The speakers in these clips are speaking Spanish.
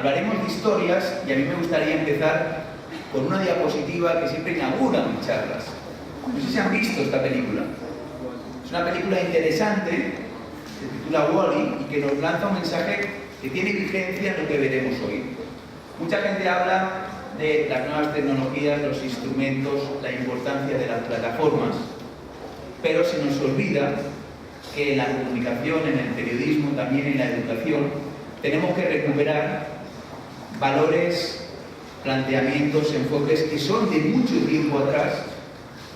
Hablaremos de historias y a mí me gustaría empezar con una diapositiva que siempre inaugura mis charlas. No sé si han visto esta película. Es una película interesante, se titula Wall-E y que nos lanza un mensaje que tiene vigencia en lo que veremos hoy. Mucha gente habla de las nuevas tecnologías, los instrumentos, la importancia de las plataformas, pero se nos olvida que en la comunicación, en el periodismo, también en la educación, tenemos que recuperar valores, planteamientos, enfoques que son de mucho tiempo atrás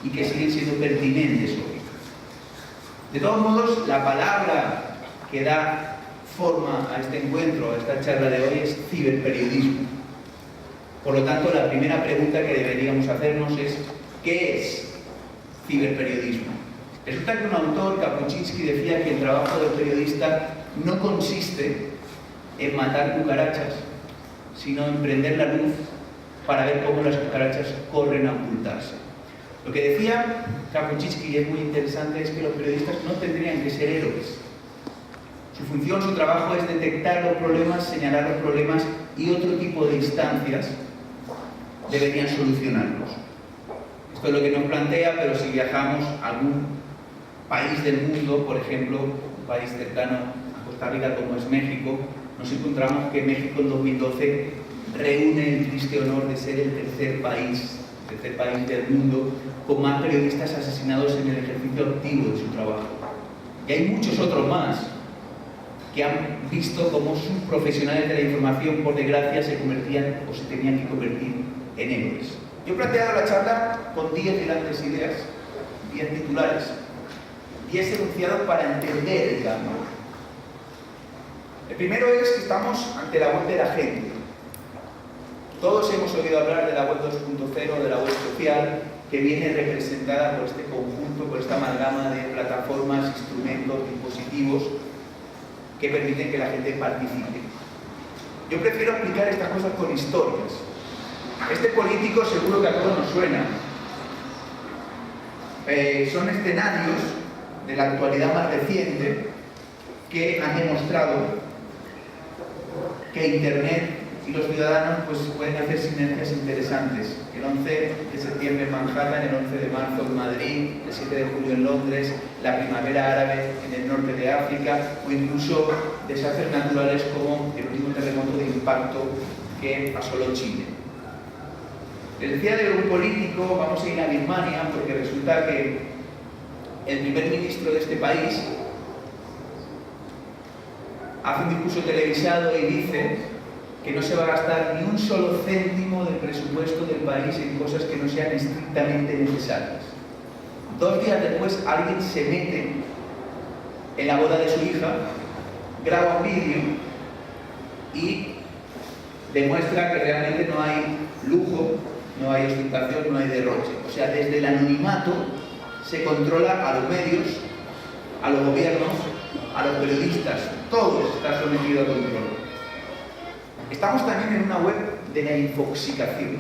y que siguen siendo pertinentes hoy. De todos modos, la palabra que da forma a este encuentro, a esta charla de hoy, es ciberperiodismo. Por lo tanto, la primera pregunta que deberíamos hacernos es ¿qué es ciberperiodismo? Resulta que un autor, Kapuscinski, decía que el trabajo del periodista no consiste en matar cucarachas, sino en prender la luz para ver cómo las cucarachas corren a ocultarse. Lo que decía Kapuscinski, y es muy interesante, es que los periodistas no tendrían que ser héroes. Su función, su trabajo es detectar los problemas, señalar los problemas y otro tipo de instancias deberían solucionarlos. Esto es lo que nos plantea, pero si viajamos a algún país del mundo, por ejemplo, un país cercano a Costa Rica como es México, nos encontramos que México en 2012 reúne el triste honor de ser el tercer país del mundo con más periodistas asesinados en el ejercicio activo de su trabajo. Y hay muchos otros más que han visto cómo sus profesionales de la información, por desgracia, se convertían o se tenían que convertir en héroes. Yo he planteado la charla con 10 grandes ideas, 10 titulares, 10 enunciados para entender el cambio. El primero es que estamos ante la web de la gente. Todos hemos oído hablar de la web 2.0, de la web social, que viene representada por este conjunto, por esta amalgama de plataformas, instrumentos, dispositivos que permiten que la gente participe. Yo prefiero explicar estas cosas con historias. Este político seguro que a todos nos suena. Son escenarios de la actualidad más reciente que han demostrado que Internet y los ciudadanos pues, pueden hacer sinergias interesantes. El 11 de septiembre en Manhattan, el 11 de marzo en Madrid, el 7 de julio en Londres, la primavera árabe en el norte de África o incluso desastres naturales como el último terremoto de impacto que asoló Chile. Les decía de un político, vamos a ir a Birmania porque resulta que el primer ministro de este país hace un discurso televisado y dice que no se va a gastar ni un solo céntimo del presupuesto del país en cosas que no sean estrictamente necesarias. 2 días después alguien se mete en la boda de su hija, graba un vídeo y demuestra que realmente no hay lujo, no hay ostentación, no hay derroche. O sea, desde el anonimato se controla a los medios, a los gobiernos, a los periodistas, todo está sometido a control. Estamos también en una web de la infoxicación.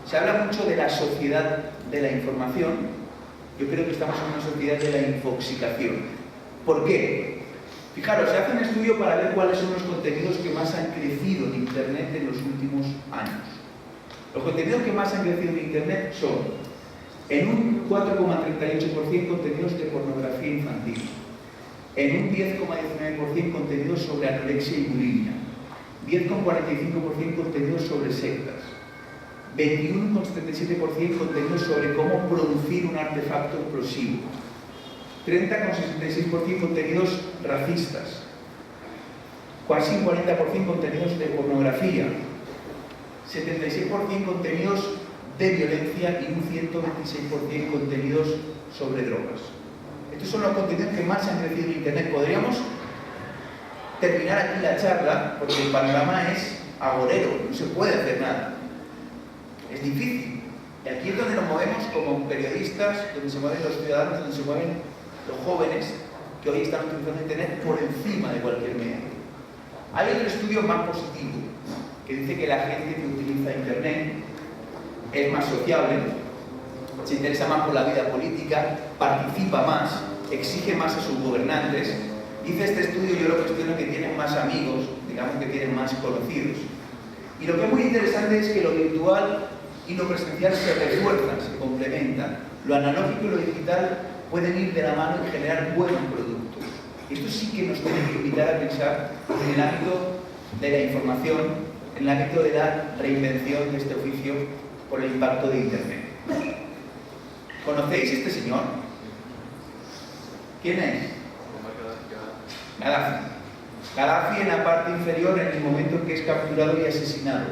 Se habla mucho de la sociedad de la información. Yo creo que estamos en una sociedad de la infoxicación. ¿Por qué? Fijaros, se hace un estudio para ver cuáles son los contenidos que más han crecido en Internet en los últimos años. Los contenidos que más han crecido en Internet son, en un 4,38% contenidos de pornografía infantil, en un 10,19% contenidos sobre anorexia y bulimia, 10,45% contenidos sobre sectas, 21,77% contenidos sobre cómo producir un artefacto explosivo, 30,66% contenidos racistas, casi un 40% contenidos de pornografía, 76% contenidos de violencia y un 126% contenidos sobre drogas. Estos son los contenidos que más han crecido en Internet. Podríamos terminar aquí la charla porque el panorama es agorero, no se puede hacer nada. Es difícil. Y aquí es donde nos movemos como periodistas, donde se mueven los ciudadanos, donde se mueven los jóvenes que hoy están utilizando Internet por encima de cualquier medio. Hay otro estudio más positivo que dice que la gente que utiliza Internet es más sociable, se interesa más por la vida política, participa más, exige más a sus gobernantes. Dice este estudio, yo lo cuestiono, que tienen más amigos, digamos que tienen más conocidos. Y lo que es muy interesante es que lo virtual y lo presencial se refuerzan, se complementan. Lo analógico y lo digital pueden ir de la mano y generar buenos productos. Esto sí que nos tiene que invitar a pensar en el ámbito de la información, en el ámbito de la reinvención de este oficio por el impacto de Internet. ¿Conocéis este señor? ¿Quién es? Gaddafi. Gaddafi en la parte inferior en el momento en que es capturado y asesinado.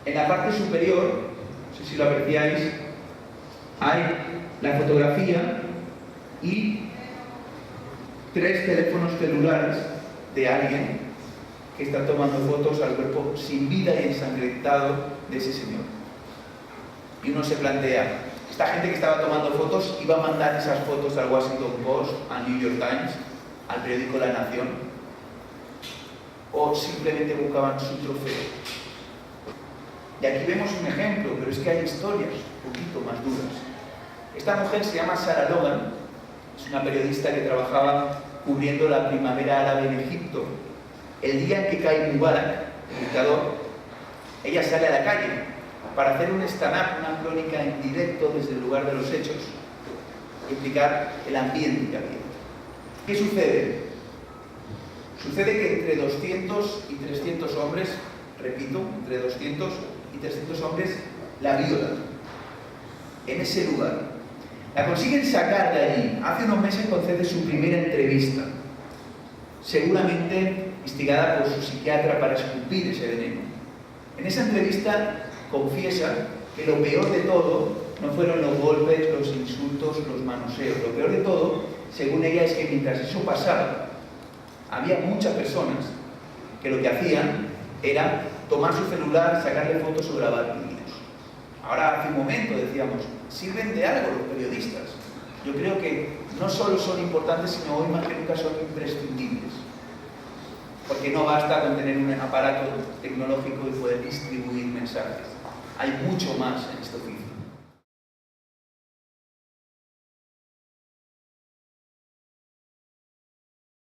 En la parte superior, no sé si lo apreciáis, hay la fotografía y 3 teléfonos celulares de alguien que está tomando fotos al cuerpo sin vida y ensangrentado de ese señor. Y uno se plantea, esta gente que estaba tomando fotos iba a mandar esas fotos al Washington Post, al New York Times, al periódico La Nación, o simplemente buscaban su trofeo. Y aquí vemos un ejemplo, pero es que hay historias un poquito más duras. Esta mujer se llama Sarah Logan, es una periodista que trabajaba cubriendo la primavera árabe en Egipto. El día en que cae Mubarak, el dictador, ella sale a la calle para hacer un stand-up, una crónica en directo desde el lugar de los hechos, y explicar el ambiente que había. ¿Qué sucede? Sucede que entre 200 y 300 hombres, repito, entre 200 y 300 hombres la violan en ese lugar. La consiguen sacar de allí. Hace unos meses concede su primera entrevista, seguramente instigada por su psiquiatra para escupir ese veneno. En esa entrevista confiesa que lo peor de todo no fueron los golpes, los insultos, los manoseos. Lo peor de todo, según ella, es que mientras eso pasaba, había muchas personas que lo que hacían era tomar su celular, sacarle fotos o grabar vídeos. Ahora, hace un momento decíamos, sirven de algo los periodistas. Yo creo que no solo son importantes, sino hoy más que nunca son imprescindibles. Porque no basta con tener un aparato tecnológico y poder distribuir mensajes. Hay mucho más en este oficio.